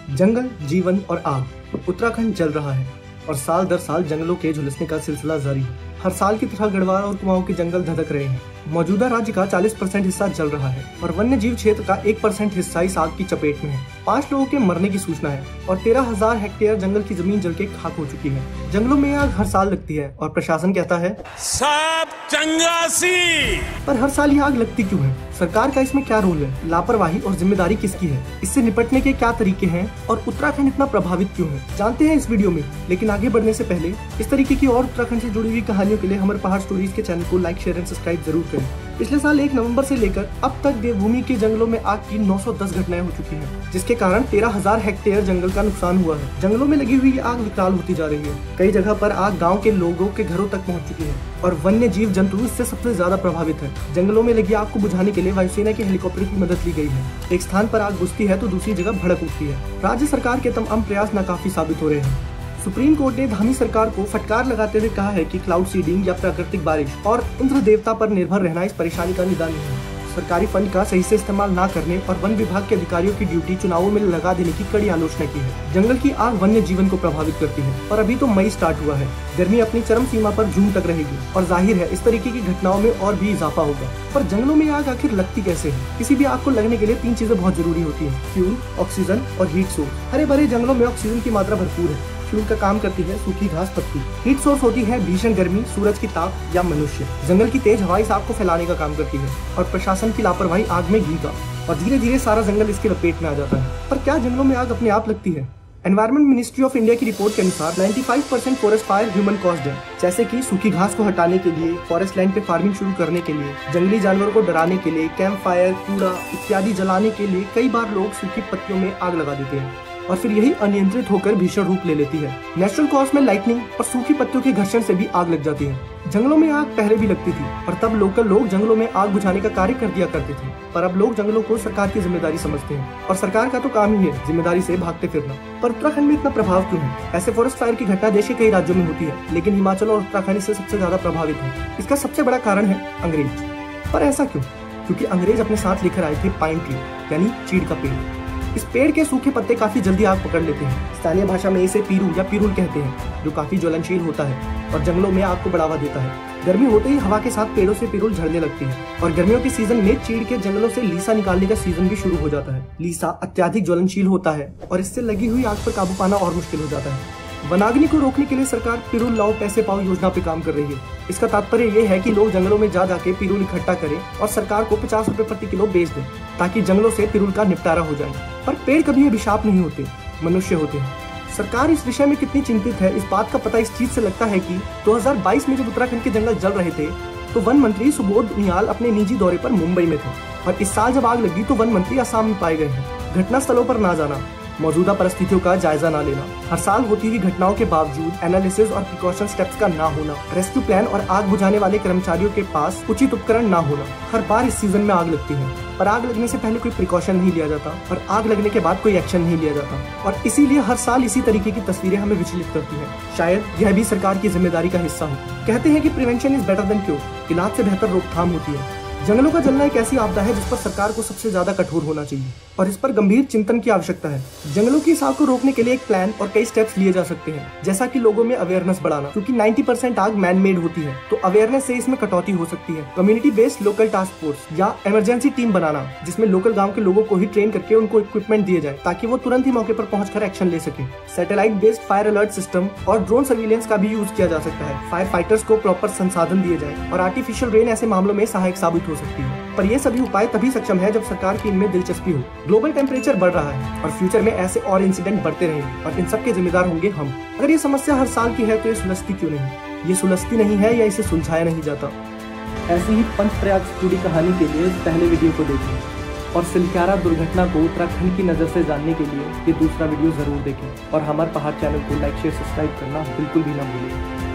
जंगल, जीवन और आग। उत्तराखंड जल रहा है और साल दर साल जंगलों के झुलसने का सिलसिला जारी है। हर साल की तरह गढ़वाल और कुमाऊं के जंगल धधक रहे हैं। मौजूदा राज्य का 40% हिस्सा जल रहा है और वन्य जीव क्षेत्र का 1% हिस्सा इस आग की चपेट में है। 5 लोगों के मरने की सूचना है और 13,000 हेक्टेयर जंगल की जमीन जल के खाक हो चुकी है। जंगलों में आग हर साल लगती है और प्रशासन कहता है सब चंगासी। पर हर साल ये आग लगती क्यों है? सरकार का इसमें क्या रोल है? लापरवाही और जिम्मेदारी किसकी है? इससे निपटने के क्या तरीके हैं और उत्तराखंड इतना प्रभावित क्यों है, जानते हैं इस वीडियो में। लेकिन आगे बढ़ने से पहले इस तरीके की और उत्तराखंड से जुड़ी हुई कहानियों के लिए हमारे पहाड़ स्टोरीज के चैनल को लाइक, शेयर एंड सब्सक्राइब जरूर करें। पिछले साल 1 नवंबर से लेकर अब तक देवभूमि के जंगलों में आग की 910 घटनाएं हो चुकी हैं, जिसके कारण 13,000 हेक्टेयर जंगल का नुकसान हुआ है। जंगलों में लगी हुई आग विकराल होती जा रही है। कई जगह पर आग गांव के लोगों के घरों तक पहुंच चुकी है और वन्य जीव जंतु इससे सबसे ज्यादा प्रभावित है। जंगलों में लगी आग को बुझाने के लिए वायुसेना के हेलीकॉप्टर की मदद ली गई है। एक स्थान पर आग बुझती है तो दूसरी जगह भड़क उठती है। राज्य सरकार के तमाम प्रयास नाकाफी साबित हो रहे हैं। सुप्रीम कोर्ट ने धामी सरकार को फटकार लगाते हुए कहा है कि क्लाउड सीडिंग या प्राकृतिक बारिश और इंद्र देवता पर निर्भर रहना इस परेशानी का निदान नहीं है। सरकारी फंड का सही से इस्तेमाल न करने और वन विभाग के अधिकारियों की ड्यूटी चुनावों में लगा देने की कड़ी आलोचना की है। जंगल की आग वन्य जीवन को प्रभावित करती है और अभी तो मई स्टार्ट हुआ है। गर्मी अपनी चरम सीमा पर जून तक रहेगी और जाहिर है इस तरीके की घटनाओं में और भी इजाफा होगा। पर जंगलों में आग आखिर लगती कैसे है? किसी भी आग को लगने के लिए 3 चीजें बहुत जरूरी होती है: फ्यूल, ऑक्सीजन और हीट सोर्स। हरे भरे जंगलों में ऑक्सीजन की मात्रा भरपूर है। फ्यूल का काम करती है सूखी घास, पत्ती। हीट सोर्स होती है भीषण गर्मी, सूरज की ताप या मनुष्य। जंगल की तेज हवा इस आग को फैलाने का काम करती है और प्रशासन की लापरवाही आग में घी का, और धीरे धीरे सारा जंगल इसके लपेट में आ जाता है। पर क्या जंगलों में आग अपने आप लगती है? एनवायरमेंट मिनिस्ट्री ऑफ इंडिया की रिपोर्ट के अनुसार 95% फॉरेस्ट फायर ह्यूमन कॉज्ड है, जैसे कि सूखी घास को हटाने के लिए, फॉरेस्ट लैंड पे फार्मिंग शुरू करने के लिए, जंगली जानवरों को डराने के लिए, कैंप फायर, कूड़ा इत्यादि जलाने के लिए कई बार लोग सूखी पत्तियों में आग लगा देते हैं और फिर यही अनियंत्रित होकर भीषण रूप ले लेती है। नेचुरल कॉज में लाइटनिंग और सूखी पत्तियों के घर्षण से भी आग लग जाती है। जंगलों में आग पहले भी लगती थी और तब लोकल लोग जंगलों में आग बुझाने का कार्य कर दिया करते थे। पर अब लोग जंगलों को सरकार की जिम्मेदारी समझते हैं और सरकार का तो काम ही है जिम्मेदारी से भागते फिरना। पर उत्तराखंड में इतना प्रभाव क्यों है? ऐसे फॉरेस्ट फायर की घटना देश के कई राज्यों में होती है, लेकिन हिमाचल और उत्तराखंड इससे सबसे ज्यादा प्रभावित है। इसका सबसे बड़ा कारण है अंग्रेज। पर ऐसा क्यों? क्योंकि अंग्रेज अपने साथ लेकर आए थे पाइन ट्री यानी चीड़ का पेड़। इस पेड़ के सूखे पत्ते काफी जल्दी आग पकड़ लेते हैं। स्थानीय भाषा में इसे पीरू या पिरुल कहते हैं, जो काफी ज्वलनशील होता है और जंगलों में आग को बढ़ावा देता है। गर्मी होते ही हवा के साथ पेड़ों से पिरुल झड़ने लगती है और गर्मियों के सीजन में चीड़ के जंगलों से लीसा निकालने का सीजन भी शुरू हो जाता है। लीसा अत्यधिक ज्वलनशील होता है और इससे लगी हुई आग पर काबू पाना और मुश्किल हो जाता है। वनाग्नि को रोकने के लिए सरकार पिरुल लाओ पैसे पाओ योजना पे काम कर रही है। इसका तात्पर्य ये है कि लोग जंगलों में जा जाके पिरुल इकट्ठा करें और सरकार को 50 रुपए प्रति किलो बेच दें, ताकि जंगलों से पिरुल का निपटारा हो जाए। पर पेड़ कभी अभिशाप नहीं होते, मनुष्य होते हैं। सरकार इस विषय में कितनी चिंतित है, इस बात का पता इस चीज से लगता है कि 2022 में जब उत्तराखंड के जंगल जल रहे थे तो वन मंत्री सुबोध उनियाल अपने निजी दौरे पर मुंबई में थे और इस साल जब आग लगी तो वन मंत्री असम में पाए गए हैं। घटना स्थलों पर ना जाना, मौजूदा परिस्थितियों का जायजा न लेना, हर साल होती हुई घटनाओं के बावजूद एनालिसिस और प्रिकॉशन स्टेप्स का ना होना, रेस्क्यू प्लान और आग बुझाने वाले कर्मचारियों के पास उचित उपकरण ना होना। हर बार इस सीजन में आग लगती है पर आग लगने से पहले कोई प्रिकॉशन नहीं लिया जाता और आग लगने के बाद कोई एक्शन नहीं लिया जाता और इसीलिए हर साल इसी तरीके की तस्वीरें हमें विचलित करती हैं। शायद यह भी सरकार की जिम्मेदारी का हिस्सा हो। कहते हैं कि prevention is better than cure, इलाज से बेहतर रोकथाम होती है। जंगलों का जलना एक ऐसी आपदा है जिस पर सरकार को सबसे ज्यादा कठोर होना चाहिए और इस पर गंभीर चिंतन की आवश्यकता है। जंगलों की इस आग को रोकने के लिए एक प्लान और कई स्टेप्स लिए जा सकते हैं, जैसा कि लोगों में अवेयरनेस बढ़ाना, क्योंकि 90% आग मैन मेड होती है तो अवेयरनेस से इसमें कटौती हो सकती है। Community based local task force या इमरजेंसी टीम बनाना, जिसमें लोकल गाँव के लोगों को ही ट्रेन करके उनको इक्विपमेंट दिए जाए ताकि वो तुरंत ही मौके पर पहुंचकर एक्शन ले सके। Satellite based fire alert system और ड्रोन सर्विलेंस का भी यूज किया जा सकता है। फायर फाइटर्स को प्रॉपर संसाधन दिए जाए और आर्टिफिशियल रेन ऐसे मामलों में सहायक साबित हो सकती है। पर ये सभी उपाय तभी सक्षम है जब सरकार की इनमें दिलचस्पी हो। ग्लोबल टेम्परेचर बढ़ रहा है और फ्यूचर में ऐसे और इंसिडेंट बढ़ते रहेंगे और इन सब के जिम्मेदार होंगे हम। अगर ये समस्या हर साल की है तो ये सुलझती क्यों नहीं? ये सुलझती नहीं है या इसे सुलझाया नहीं जाता? ऐसी ही पंचप्रयाग से जुड़ी कहानी के लिए पहले वीडियो को देखें और सिलक्यारा दुर्घटना को उत्तराखंड की नजर से जानने के लिए ये दूसरा वीडियो जरूर देखें और हमारे पहाड़ चैनल को लाइक, शेयर, सब्सक्राइब करना बिल्कुल भी ना भूलें।